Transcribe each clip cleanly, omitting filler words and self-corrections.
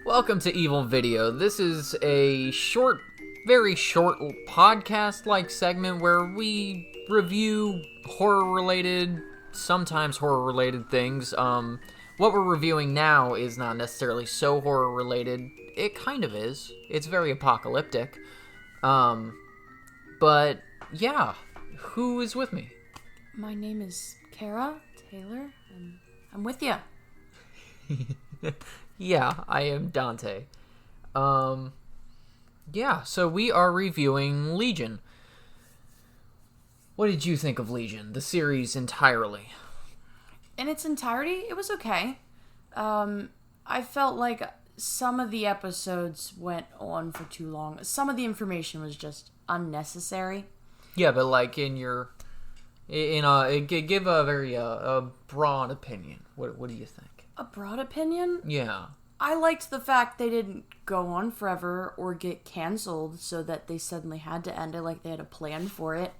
Welcome to Evil Video. This is a very short podcast-like segment where we review horror-related, sometimes horror-related things. What we're reviewing now is not necessarily so horror-related. It kind of is. It's very apocalyptic. But yeah, who is with me? My name is Kara Taylor, and I'm with you. Yeah, I am Dante. Yeah, so we are reviewing Legion. What did you think of Legion, the series entirely? In its entirety, it was okay. I felt like some of the episodes went on for too long. Some of the information was just unnecessary. Yeah, but like give a very broad opinion. What do you think? A broad opinion? Yeah. I liked the fact they didn't go on forever or get canceled so that they suddenly had to end it, like they had a plan for it.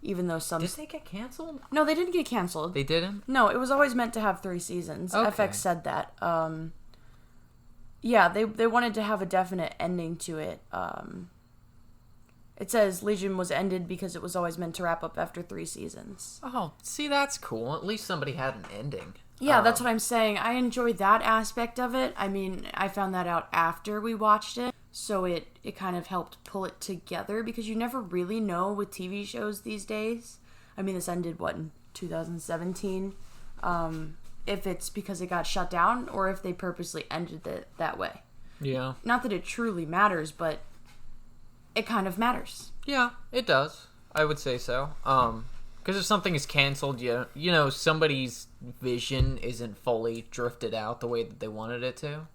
Even though some... Did they get canceled? No, they didn't get canceled. They didn't? No, it was always meant to have 3 seasons. Okay. FX said that. Yeah, they wanted to have a definite ending to it. It says Legion was ended because it was always meant to wrap up after 3 seasons. Oh, see, that's cool. At least somebody had an ending. Yeah, that's what I'm saying. I enjoyed that aspect of it. I mean, I found that out after we watched it, so it kind of helped pull it together, because you never really know with TV shows these days. I mean, this ended, in 2017? If it's because it got shut down, or if they purposely ended it that way. Yeah. Not that it truly matters, but it kind of matters. Yeah, it does. I would say so. Because if something is canceled, you know, somebody's vision isn't fully drifted out the way that they wanted it to.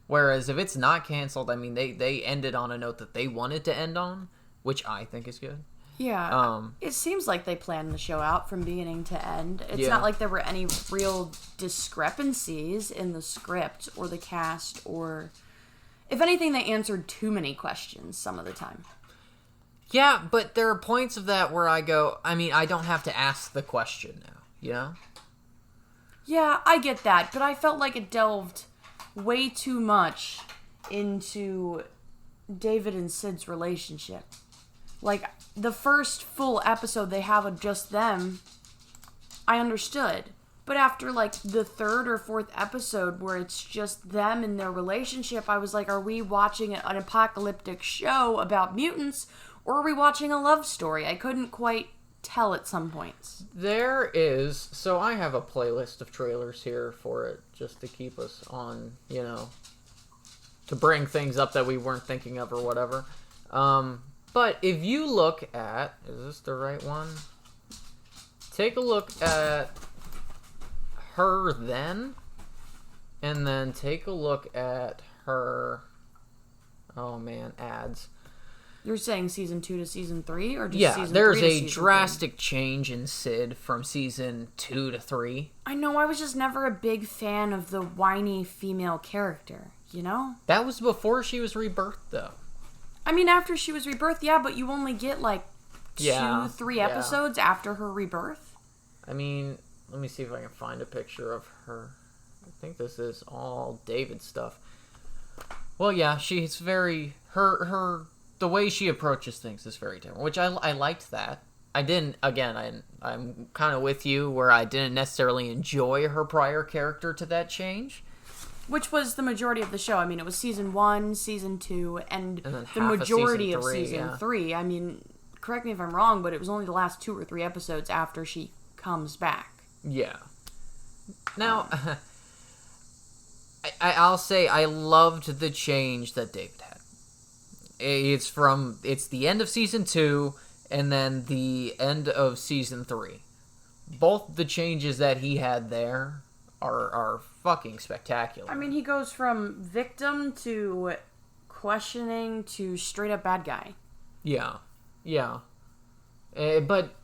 Whereas if it's not canceled, I mean, they ended on a note that they wanted to end on, which I think is good. Yeah. It seems like they planned the show out from beginning to end. It's Yeah. not like there were any real discrepancies in the script or the cast, or... If anything, they answered too many questions some of the time. Yeah, but there are points of that where I go, I mean, I don't have to ask the question now, you know? Yeah, I get that, but I felt like it delved way too much into David and Sid's relationship. Like, the first full episode they have of just them, I understood. But after, like, the 3rd or 4th episode where it's just them and their relationship, I was like, are we watching an apocalyptic show about mutants, or are we watching a love story? I couldn't quite tell at some points. There is, so I have a playlist of trailers here for it, just to keep us on, you know, to bring things up that we weren't thinking of or whatever. But if you look at, is this the right one? Take a look at her then, and then take a look at her, oh man, ads. You're saying season 2 to season 3, or just yeah, season 3 there's to a season drastic 3? change in Sid from season 2 to 3. I know, I was just never a big fan of the whiny female character, you know? That was before she was rebirthed, though. I mean, after she was rebirthed, yeah, but you only get, like, 2-3 episodes after her rebirth. I mean, let me see if I can find a picture of her. I think this is all David stuff. Well, yeah, she's very... The way she approaches things is very different, which I liked that. I didn't, again, I'm kind of with you, where I didn't necessarily enjoy her prior character to that change. Which was the majority of the show. I mean, it was season 1, season 2, and the half majority of season season 3. I mean, correct me if I'm wrong, but it was only the last 2 or 3 episodes after she comes back. Yeah. Now, I'll say I loved the change that David had. It's the end of season 2 and then the end of season 3. Both the changes that he had there are fucking spectacular. I mean, he goes from victim to questioning to straight up bad guy. Yeah. But,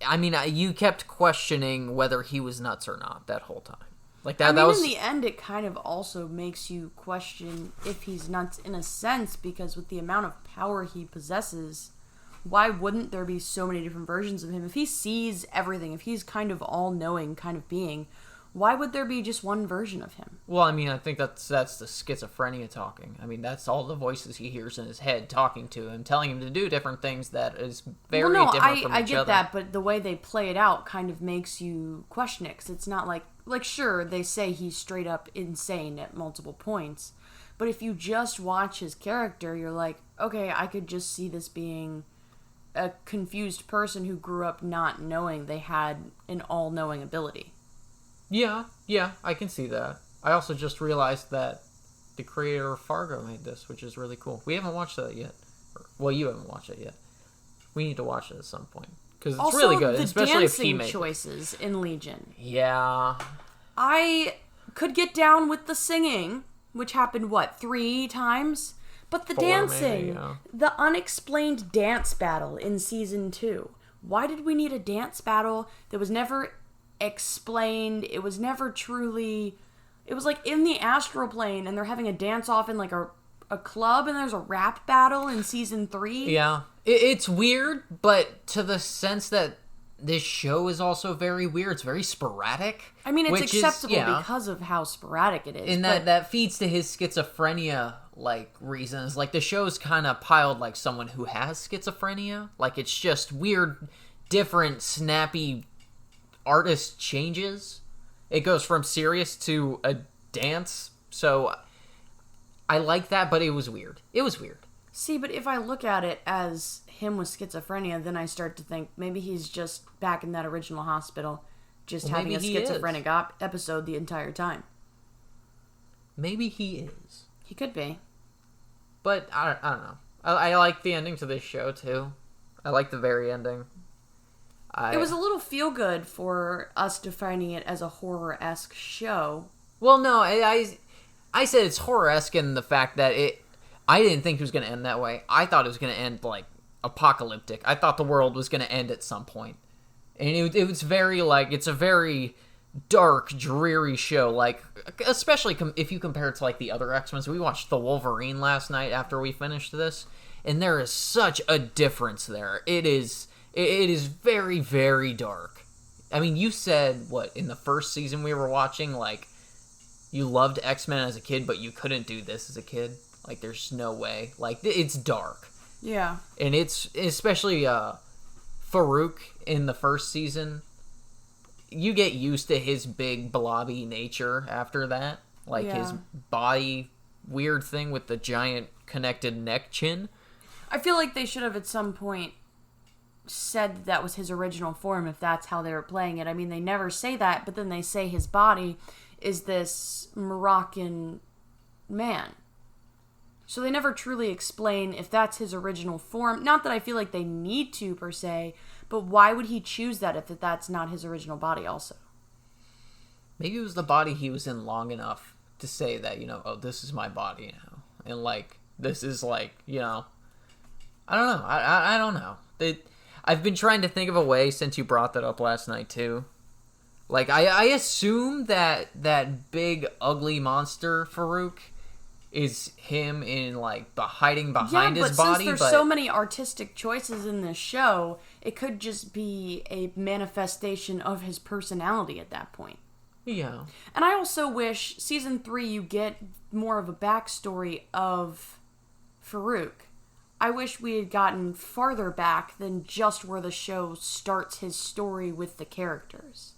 I mean, you kept questioning whether he was nuts or not that whole time. Like that. I mean, in the end, it kind of also makes you question if he's nuts in a sense, because with the amount of power he possesses, why wouldn't there be so many different versions of him? If he sees everything, if he's kind of all-knowing kind of being, Why would there be just one version of him? Well, I mean, I think that's the schizophrenia talking. I mean, that's all the voices he hears in his head talking to him, telling him to do different things that is very different from each other. I get that, but the way they play it out kind of makes you question it, 'cause it's not like, sure, they say he's straight up insane at multiple points, but if you just watch his character, you're like, okay, I could just see this being a confused person who grew up not knowing they had an all-knowing ability. Yeah, I can see that. I also just realized that the creator of Fargo made this, which is really cool. We haven't watched that yet. Well, you haven't watched it yet. We need to watch it at some point because it's also, really good, the especially if he dancing made choices in Legion. Yeah, I could get down with the singing, which happened 3 times, but the 4 dancing, maybe, yeah. the unexplained dance battle in season 2. Why did we need a dance battle that was never explained? It was never truly. It was like in the astral plane, and they're having a dance off in like a club, and there's a rap battle in season 3. Yeah, it's weird, but to the sense that this show is also very weird. It's very sporadic. I mean, it's which acceptable is, because of how sporadic it is. And but that feeds to his schizophrenia reasons. Like, the show's kind of piled like someone who has schizophrenia. Like, it's just weird, different, snappy artist changes. It goes from serious to a dance. So I like that, but it was weird. See, but if I look at it as him with schizophrenia, then I start to think maybe he's just back in that original hospital, just having a schizophrenic episode the entire time. Maybe he is. He could be. But I don't know. I like the ending to this show, too. I like the very ending. It was a little feel-good for us defining it as a horror-esque show. Well, no, I said it's horror-esque in the fact that I didn't think it was going to end that way. I thought it was going to end, apocalyptic. I thought the world was going to end at some point. And it was very, it's a very dark, dreary show. Especially if you compare it to, the other X-Men. We watched The Wolverine last night after we finished this. And there is such a difference there. It is very, very dark. I mean, you said, in the first season we were watching, you loved X-Men as a kid, but you couldn't do this as a kid. There's no way. It's dark. Yeah. And it's, especially, Farouk in the first season, you get used to his big, blobby nature after that. His body weird thing with the giant connected neck chin. I feel like they should have at some point said that was his original form if that's how they were playing it. I mean, they never say that, but then they say his body is this Moroccan man. So they never truly explain if that's his original form. Not that I feel like they need to, per se, but why would he choose that if that's not his original body also? Maybe it was the body he was in long enough to say that, this is my body now. And, this is, I don't know. I don't know. I've been trying to think of a way since you brought that up last night, too. I assume that big, ugly monster, Farouk, is him in, hiding behind his body. Since there's so many artistic choices in this show, it could just be a manifestation of his personality at that point. Yeah. And I also wish, season 3, you get more of a backstory of Farouk. I wish we had gotten farther back than just where the show starts his story with the characters.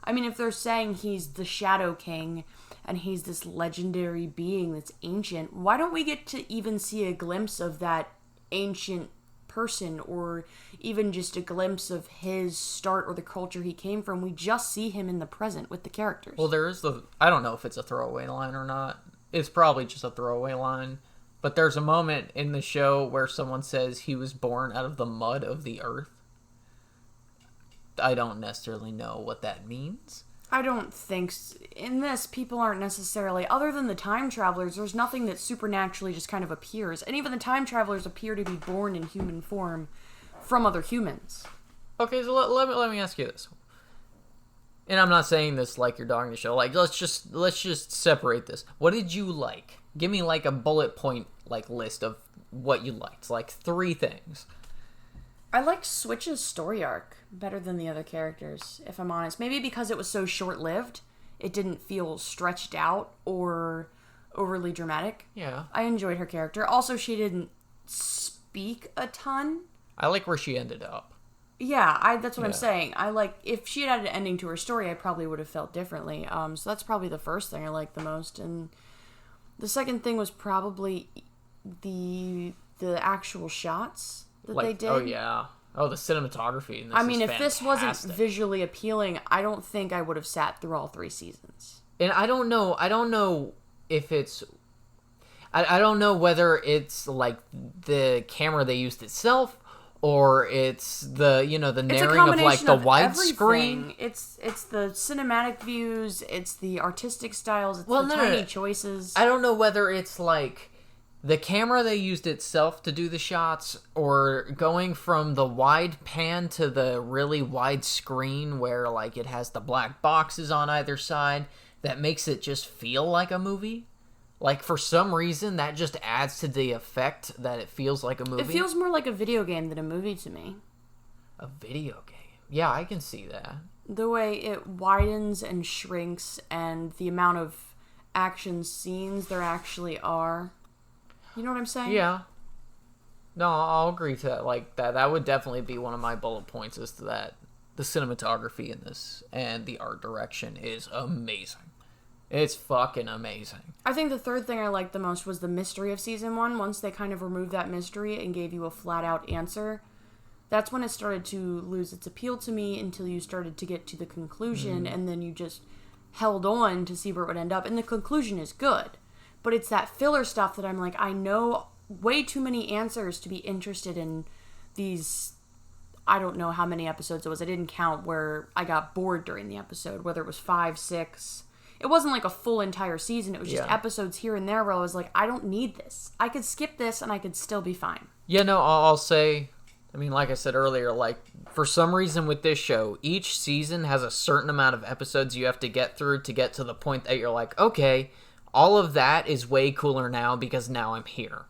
I mean, if they're saying he's the Shadow King and he's this legendary being that's ancient, why don't we get to even see a glimpse of that ancient person, or even just a glimpse of his start or the culture he came from? We just see him in the present with the characters. Well, there is I don't know if it's a throwaway line or not. It's probably just a throwaway line. But there's a moment in the show where someone says he was born out of the mud of the earth. I don't necessarily know what that means. I don't think in this, people aren't necessarily, other than the time travelers, there's nothing that supernaturally just kind of appears. And even the time travelers appear to be born in human form from other humans. Okay, so let me ask you this. And I'm not saying this like you're dogging the show. Let's just separate this. What did you like? Give me a bullet point list of what you liked. 3 things. I liked Switch's story arc better than the other characters, if I'm honest. Maybe because it was so short-lived. it didn't feel stretched out or overly dramatic. Yeah. I enjoyed her character. Also, she didn't speak a ton. I like where she ended up. Yeah, that's what I'm Yeah. saying. I like, if she had had an ending to her story, I probably would have felt differently. So that's probably the first thing I liked the most. And the second thing was probably the actual shots that they did. Oh, yeah. Oh, the cinematography in this I mean, is if this wasn't fantastic. visually appealing, I don't think I would have sat through all 3 seasons. And I don't know if it's... I don't know whether it's, like, the camera they used itself, or it's the, the It's a narrating of, combination like, the of widescreen. everything. It's the cinematic views, it's the artistic styles, it's Well, the no, tiny choices. I don't know whether it's, like, the camera they used itself to do the shots, or going from the wide pan to the really wide screen where, like, it has the black boxes on either side that makes it just feel like a movie. Like, for some reason, that just adds to the effect that it feels like a movie. It feels more like a video game than a movie to me. A video game. Yeah, I can see that. The way it widens and shrinks and the amount of action scenes there actually are. You know what I'm saying? Yeah. No, I'll agree to that. Like, that would definitely be one of my bullet points as to that. The cinematography in this and the art direction is amazing. It's fucking amazing. I think the third thing I liked the most was the mystery of season 1. Once they kind of removed that mystery and gave you a flat out answer, that's when it started to lose its appeal to me until you started to get to the conclusion, and then you just held on to see where it would end up. And the conclusion is good, but it's that filler stuff that I'm like, I know way too many answers to be interested in these. I don't know how many episodes it was. I didn't count where I got bored during the episode, whether it was 5, 6. It wasn't like a full entire season. It was just episodes here and there where I was like, I don't need this. I could skip this and I could still be fine. Yeah, no, I'll say, I mean, like I said earlier, like, for some reason with this show, each season has a certain amount of episodes you have to get through to get to the point that you're like, okay, all of that is way cooler now because now I'm here.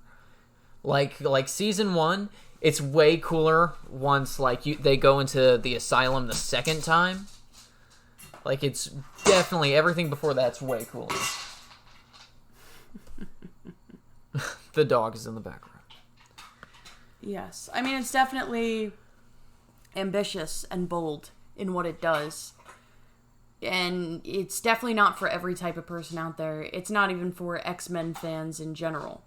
Like season 1, it's way cooler once, like, they go into the asylum the second time. Like, it's definitely, everything before that's way cooler. The dog is in the background. Yes. I mean, it's definitely ambitious and bold in what it does. And it's definitely not for every type of person out there. It's not even for X-Men fans in general.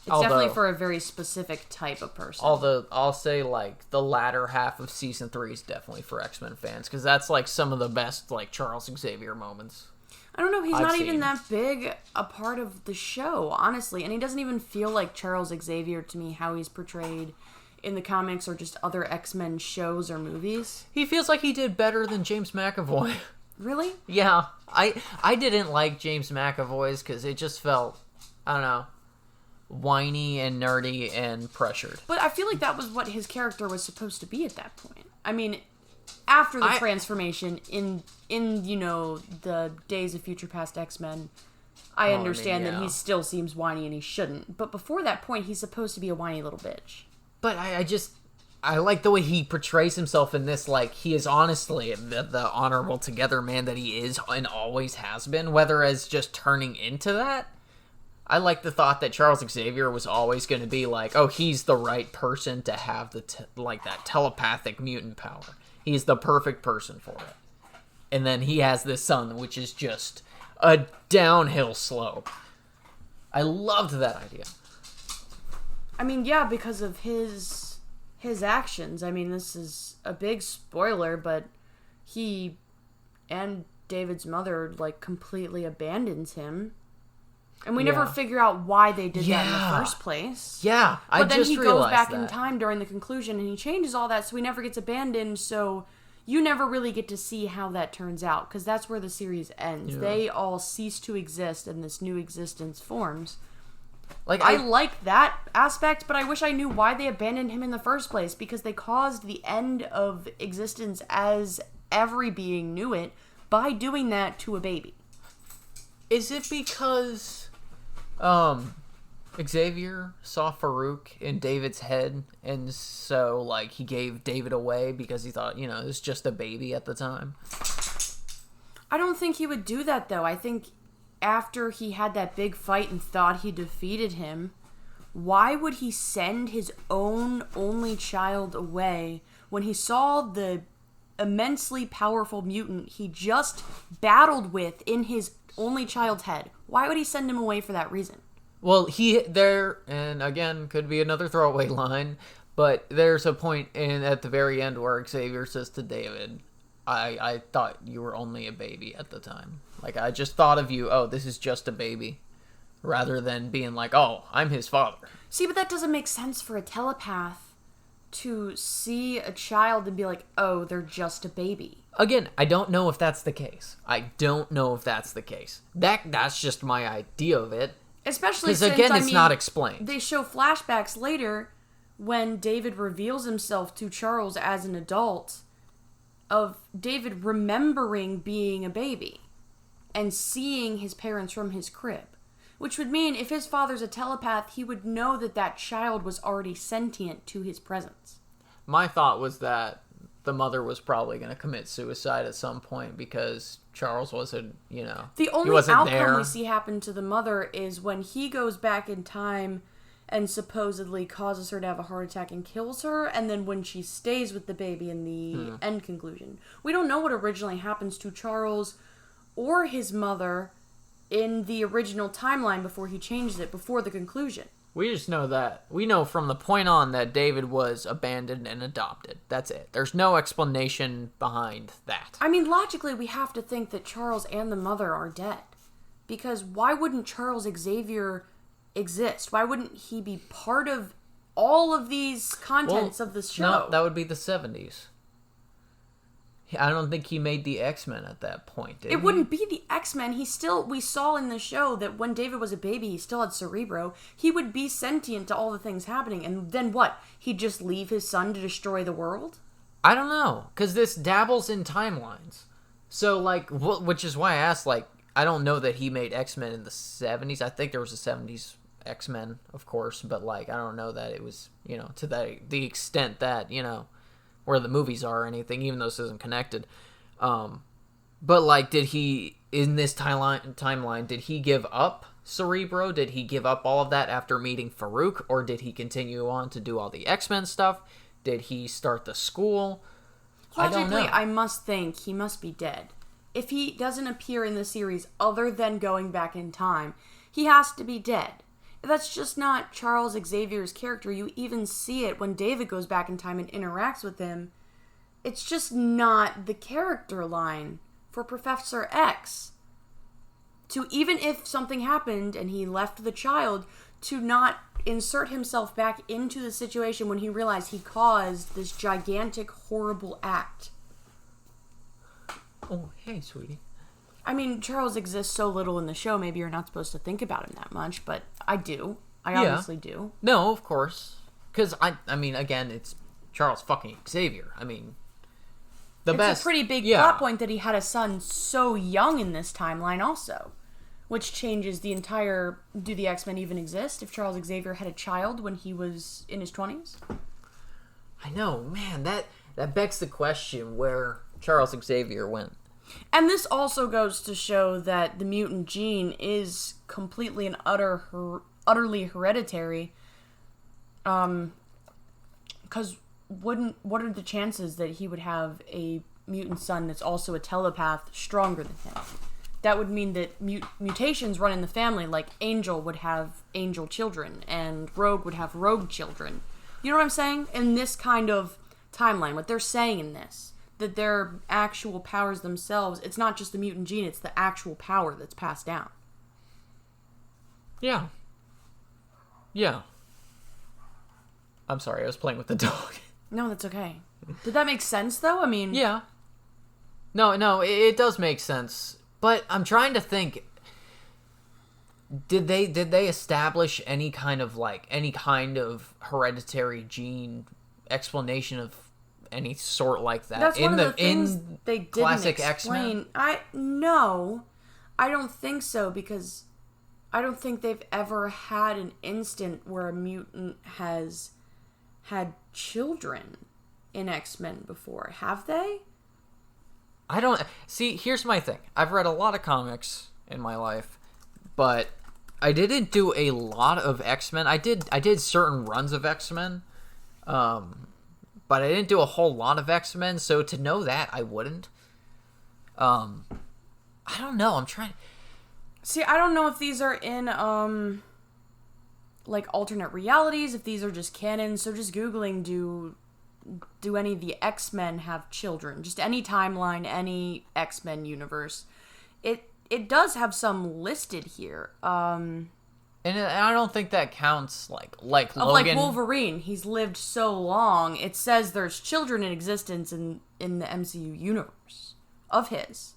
It's definitely for a very specific type of person. Although, I'll say, like, the latter half of Season 3 is definitely for X-Men fans, because that's, like, some of the best, like, Charles Xavier moments. I don't know, he's I've not seen. even that big a part of the show, honestly. And he doesn't even feel like Charles Xavier to me, how he's portrayed in the comics or just other X-Men shows or movies. He feels like he did better than James McAvoy. Really? Yeah, I didn't like James McAvoy's, because it just felt, I don't know, whiny and nerdy and pressured. But I feel like that was what his character was supposed to be at that point. I mean, after the transformation in the Days of Future Past X-Men, I understand that he still seems whiny and he shouldn't. But before that point, he's supposed to be a whiny little bitch. But I like the way he portrays himself in this. Like, he is honestly the honorable together man that he is and always has been, whether as just turning into that. I like the thought that Charles Xavier was always going to be like, oh, he's the right person to have that telepathic mutant power. He's the perfect person for it. And then he has this son, which is just a downhill slope. I loved that idea. I mean, yeah, because of his actions. I mean, this is a big spoiler, but he and David's mother, like, completely abandons him. And we never figure out why they did that in the first place. Yeah, But then he goes back in time during the conclusion and he changes all that, so he never gets abandoned, so you never really get to see how that turns out, because that's where the series ends. Yeah. They all cease to exist and this new existence forms. Like, I like that aspect, but I wish I knew why they abandoned him in the first place, because they caused the end of existence as every being knew it by doing that to a baby. Is it because Xavier saw Farouk in David's head, and so, like, he gave David away because he thought, it was just a baby at the time? I don't think he would do that, though. I think after he had that big fight and thought he defeated him, why would he send his own only child away when he saw the immensely powerful mutant he just battled with in his only child's head? Why would he send him away for that reason? Well, and again, could be another throwaway line, but there's a point at the very end where Xavier says to David, I thought you were only a baby at the time. Like, I just thought of you, oh, this is just a baby. Rather than being like, oh, I'm his father. See, but that doesn't make sense for a telepath to see a child and be like, oh, they're just a baby. Again, I don't know if that's the case. That's just my idea of it. Especially since, again, it's not explained. They show flashbacks later when David reveals himself to Charles as an adult of David remembering being a baby and seeing his parents from his crib. Which would mean if his father's a telepath, he would know that that child was already sentient to his presence. My thought was that the mother was probably going to commit suicide at some point because Charles wasn't, The only he wasn't outcome there. we see happen to the mother is when he goes back in time and supposedly causes her to have a heart attack and kills her, and then when she stays with the baby in the end conclusion. We don't know what originally happens to Charles or his mother in the original timeline before he changed it, before the conclusion. We just know that. We know from the point on that David was abandoned and adopted. That's it. There's no explanation behind that. I mean, logically, we have to think that Charles and the mother are dead. Because why wouldn't Charles Xavier exist? Why wouldn't he be part of all of these contents of this show? No, that would be the 70s. I don't think he made the X-Men at that point, did he? It wouldn't be the X-Men. We saw in the show that when David was a baby, he still had Cerebro. He would be sentient to all the things happening. And then what? He'd just leave his son to destroy the world? I don't know. Because this dabbles in timelines. So, which is why I asked, I don't know that he made X-Men in the 70s. I think there was a 70s X-Men, of course. But, I don't know that it was, to the extent that, where the movies are or anything, even though this isn't connected. But, did he, in this timeline, did he give up Cerebro? Did he give up all of that after meeting Farouk? Or did he continue on to do all the X-Men stuff? Did he start the school? Logically, I must think he must be dead. If he doesn't appear in the series other than going back in time, he has to be dead. That's just not Charles Xavier's character. You even see it when David goes back in time and interacts with him. It's just not the character line for Professor X. To even if something happened and he left the child, to not insert himself back into the situation when he realized he caused this gigantic, horrible act. Oh, hey, sweetie. I mean, Charles exists so little in the show, maybe you're not supposed to think about him that much, but I do. I obviously do. No, of course. Because, I mean, again, it's Charles fucking Xavier. I mean, it's a pretty big plot point that he had a son so young in this timeline also. Which changes the entire, do the X-Men even exist if Charles Xavier had a child when he was in his 20s? I know, man, that begs the question where Charles Xavier went. And this also goes to show that the mutant gene is completely and utterly hereditary. Because what are the chances that he would have a mutant son that's also a telepath stronger than him? That would mean that mutations run in the family, like Angel would have angel children, and Rogue would have rogue children. You know what I'm saying? In this kind of timeline, what they're saying in this, that their actual powers themselves, it's not just the mutant gene, it's the actual power that's passed down. Yeah. Yeah. I'm sorry, I was playing with the dog. No, that's okay. Did that make sense, though? I mean... Yeah. No, it does make sense. But I'm trying to think, did they establish any kind of hereditary gene explanation of any sort like that? That's one of the things they didn't classic explain. X-Men? No, I don't think so, because I don't think they've ever had an instant where a mutant has had children in X-Men before. Have they? I don't see. Here's my thing. I've read a lot of comics in my life, but I didn't do a lot of X-Men. I did certain runs of X-Men, but I didn't do a whole lot of X-Men. So to know that, I wouldn't. I don't know. I'm trying. See, I don't know if these are in like alternate realities, if these are just canon. So just googling, do any of the X-Men have children? Just any timeline, any X-Men universe. It does have some listed here. And I don't think that counts like Logan. Like Wolverine, he's lived so long. It says there's children in existence in the MCU universe of his.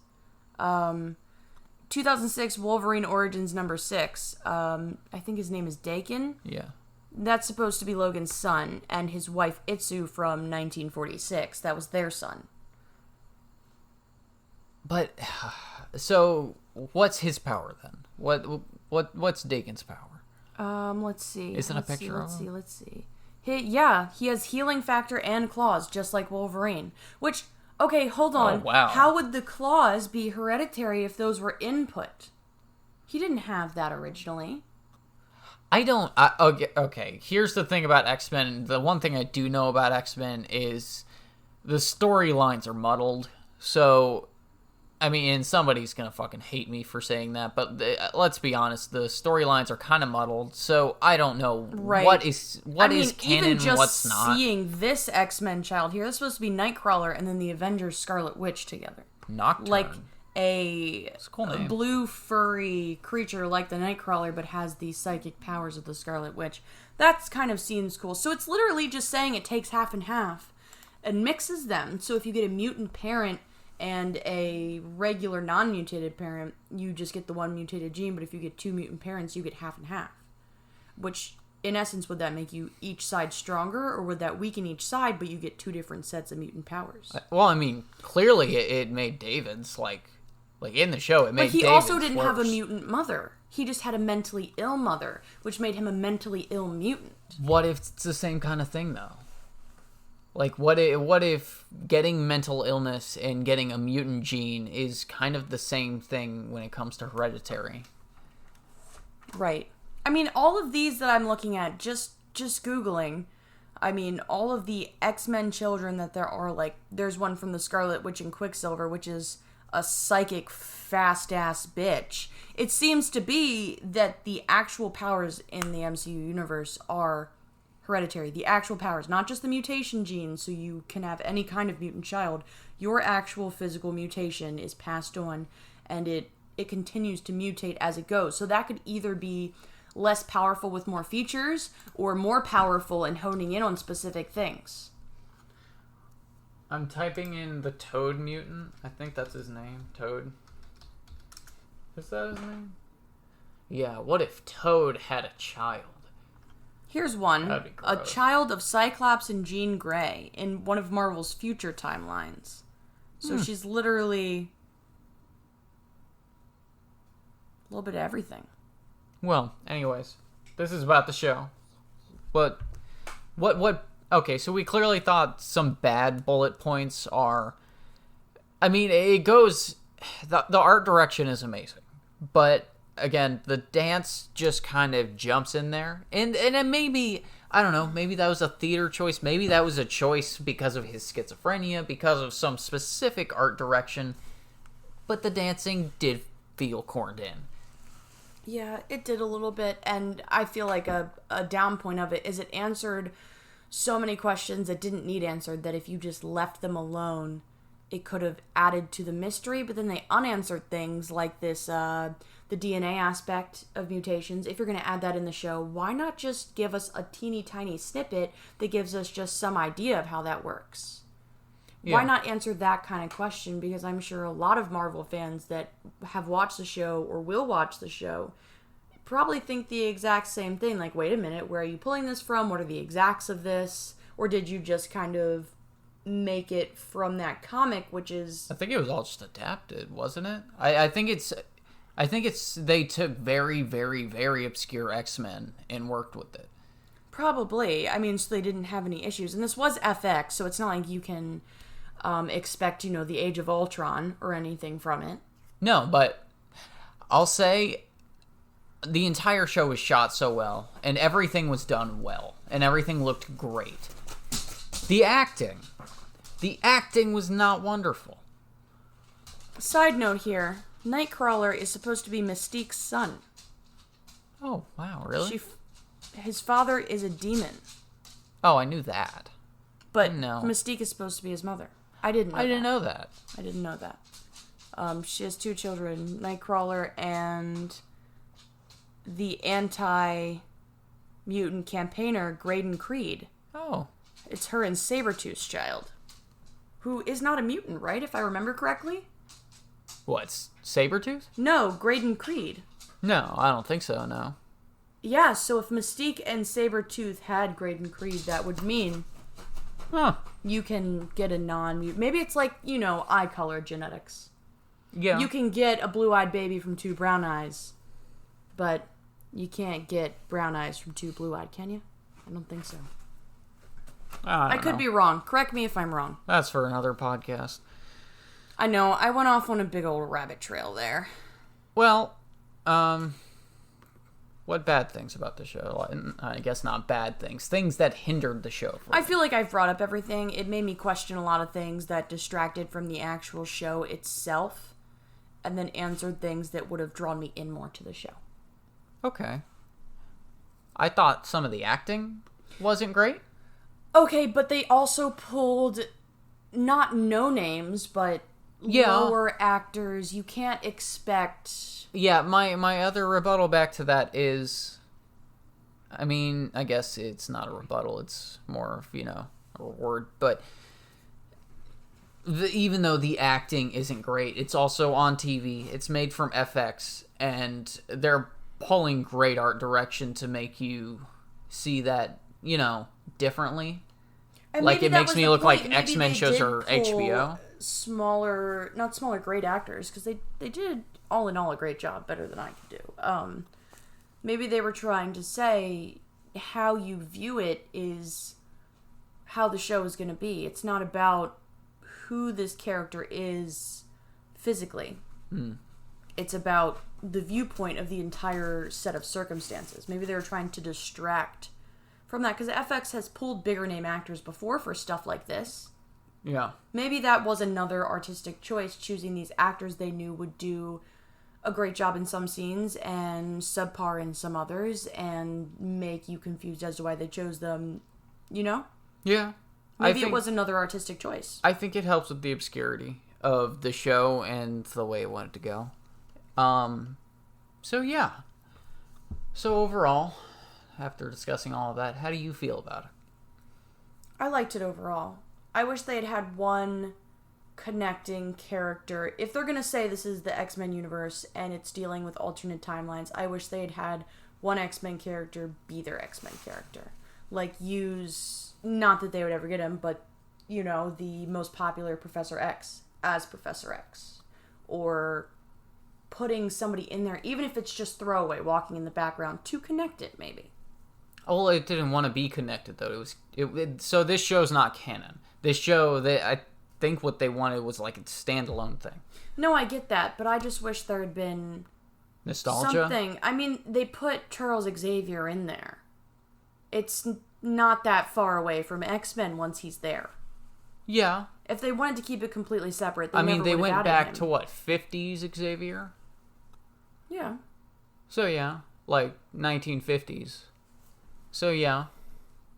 2006 Wolverine Origins number 6. I think his name is Daken. Yeah. That's supposed to be Logan's son, and his wife Itsu from 1946. That was their son. But so what's his power then? What's Daken's power? Let's see. Isn't a picture of him? Let's see. He has healing factor and claws, just like Wolverine. Which, okay, hold on. Oh, wow. How would the claws be hereditary if those were input? He didn't have that originally. Okay, here's the thing about X-Men. The one thing I do know about X-Men is the storylines are muddled. So, I mean, and somebody's going to fucking hate me for saying that, but let's be honest, the storylines are kind of muddled. So, I don't know what is canon and what's not. Seeing this X-Men child here, this is supposed to be Nightcrawler and then the Avengers Scarlet Witch together. Nocturne. Like a cool name. Blue furry creature like the Nightcrawler, but has the psychic powers of the Scarlet Witch. That's kind of seems cool. So it's literally just saying it takes half and half and mixes them. So if you get a mutant parent and a regular non-mutated parent, you just get the one mutated gene. But if you get two mutant parents, you get half and half. Which, in essence, would that make you each side stronger, or would that weaken each side, but you get two different sets of mutant powers? Well, I mean, clearly it made David's like in the show, it made. But he David's also didn't worse. have a mutant mother. He just had a mentally ill mother, which made him a mentally ill mutant. What if it's the same kind of thing though? Like, what if getting mental illness and getting a mutant gene is kind of the same thing when it comes to hereditary? Right. I mean, all of these that I'm looking at, just Googling, I mean, all of the X-Men children that there are, like, there's one from the Scarlet Witch and Quicksilver, which is a psychic fast-ass bitch. It seems to be that the actual powers in the MCU universe are hereditary. The actual powers, not just the mutation gene, so you can have any kind of mutant child. Your actual physical mutation is passed on, and it continues to mutate as it goes. So that could either be less powerful with more features, or more powerful and honing in on specific things. I'm typing in the Toad mutant. I think that's his name. Toad. Is that his name? Yeah, what if Toad had a child? Here's one. That'd be A gross. child of Cyclops and Jean Grey in one of Marvel's future timelines. So she's literally a little bit of everything. Well, anyways, this is about the show. But what okay, so we clearly thought some bad bullet points are, I mean, it goes, the art direction is amazing. But again, the dance just kind of jumps in there. And it maybe, I don't know, maybe that was a theater choice. Maybe that was a choice because of his schizophrenia, because of some specific art direction. But the dancing did feel corned in. Yeah, it did a little bit, and I feel like a down point of it is it answered so many questions that didn't need answered, that if you just left them alone, it could have added to the mystery. But then they unanswered things like this, the DNA aspect of mutations. If you're going to add that in the show, why not just give us a teeny tiny snippet that gives us just some idea of how that works? Yeah. Why not answer that kind of question? Because I'm sure a lot of Marvel fans that have watched the show or will watch the show probably think the exact same thing. Like, wait a minute, where are you pulling this from? What are the exacts of this? Or did you just kind of make it from that comic, which is... I think it was all just adapted, wasn't it? I think it's they took very, very, very obscure X-Men and worked with it. Probably. I mean, so they didn't have any issues. And this was FX, so it's not like you can expect, the Age of Ultron or anything from it. No, but I'll say the entire show was shot so well, and everything was done well, and everything looked great. The acting was not wonderful. Side note here, Nightcrawler is supposed to be Mystique's son. Oh, wow, really? His father is a demon. Oh, I knew that. But No. Mystique is supposed to be his mother. I didn't know that. I didn't know that. She has 2 children, Nightcrawler and the anti-mutant campaigner, Graydon Creed. Oh. It's her and Sabretooth's child. Who is not a mutant, right? If I remember correctly? What, Sabretooth? No, Graydon Creed. No, I don't think so, no. Yeah, so if Mystique and Sabretooth had Graydon Creed, that would mean you can get a non-mutant. Maybe it's like, eye color genetics. Yeah. You can get a blue-eyed baby from 2 brown eyes, but you can't get brown eyes from 2 blue-eyed, can you? I don't think so. I could be wrong. Correct me if I'm wrong. That's for another podcast. I know, I went off on a big old rabbit trail there. Well, what bad things about the show? I guess not bad things. Things that hindered the show. I feel like I've brought up everything. It made me question a lot of things that distracted from the actual show itself, and then answered things that would have drawn me in more to the show. Okay. I thought some of the acting wasn't great. Okay, but they also pulled not no names, but lower actors. You can't expect... Yeah, my other rebuttal back to that is... I mean, I guess it's not a rebuttal. It's more of, a reward. But even though the acting isn't great, it's also on TV. It's made from FX. And they're pulling great art direction to make you see that, differently. And like, it makes me look like Maybe X-Men shows are HBO. Not smaller, great actors, because they did, all in all, a great job, better than I could do. Maybe they were trying to say how you view it is how the show is going to be. It's not about who this character is physically. It's about the viewpoint of the entire set of circumstances. Maybe they were trying to distract from that, because FX has pulled bigger name actors before for stuff like this. Yeah. Maybe that was another artistic choice, choosing these actors they knew would do a great job in some scenes and subpar in some others, and make you confused as to why they chose them, Yeah. Maybe it was another artistic choice. I think it helps with the obscurity of the show and the way it wanted to go. So yeah. So overall, after discussing all of that, how do you feel about it? I liked it overall. I wish they had one connecting character. If they're going to say this is the X-Men universe and it's dealing with alternate timelines, I wish they had one X-Men character be their X-Men character. Like, use, not that they would ever get him, but, the most popular Professor X as Professor X. Or putting somebody in there, even if it's just throwaway, walking in the background, to connect it, maybe. Well, it didn't want to be connected, though. So this show's not canon. This show, I think what they wanted was like a standalone thing. No, I get that, but I just wish there had been Nostalgia? something. I mean, they put Charles Xavier in there. It's not that far away from X-Men once he's there. Yeah. If they wanted to keep it completely separate, they went back to him. what, 50s Xavier? Yeah. So yeah, like 1950s. So yeah.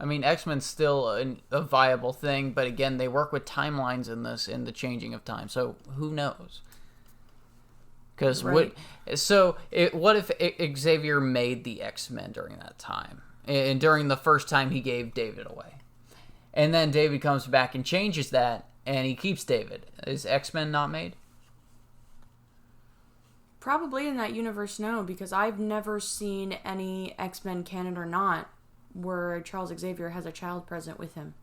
I mean, X-Men's still a viable thing, but again, they work with timelines in the changing of time. So who knows? Because Right. what if Xavier made the X-Men during that time, and during the first time he gave David away, and then David comes back and changes that, and he keeps David? Is X-Men not made? Probably in that universe, no, because I've never seen any X-Men, canon or not, where Charles Xavier has a child present with him.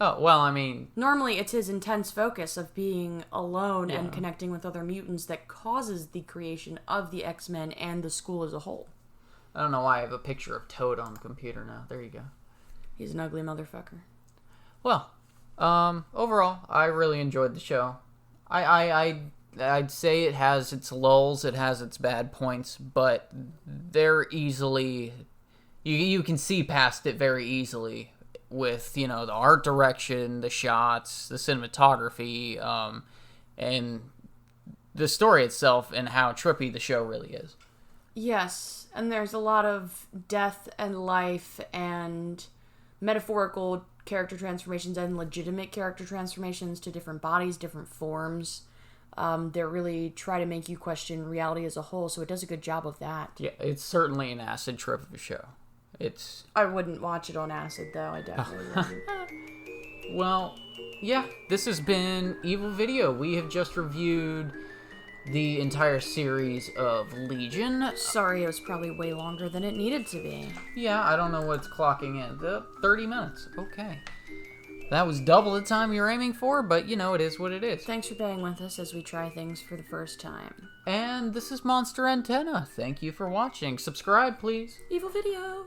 Oh, well, I mean... Normally, it's his intense focus of being alone and Yeah. connecting with other mutants that causes the creation of the X-Men and the school as a whole. I don't know why I have a picture of Toad on the computer now. There you go. He's an ugly motherfucker. Well, Overall, I really enjoyed the show. I'd say it has its lulls, it has its bad points, but they're easily, you can see past it very easily with, the art direction, the shots, the cinematography, and the story itself and how trippy the show really is. Yes, and there's a lot of death and life and metaphorical character transformations and legitimate character transformations to different bodies, different forms. They really try to make you question reality as a whole, so it does a good job of that. Yeah, it's certainly an acid trip of a show. I wouldn't watch it on acid, though. I definitely wouldn't. Well, yeah, this has been Evil Video. We have just reviewed the entire series of Legion. Sorry, it was probably way longer than it needed to be. Yeah, I don't know what's clocking in. 30 minutes. Okay. That was double the time you were aiming for, but it is what it is. Thanks for being with us as we try things for the first time. And this is Monster Antenna. Thank you for watching. Subscribe, please. Evil Video!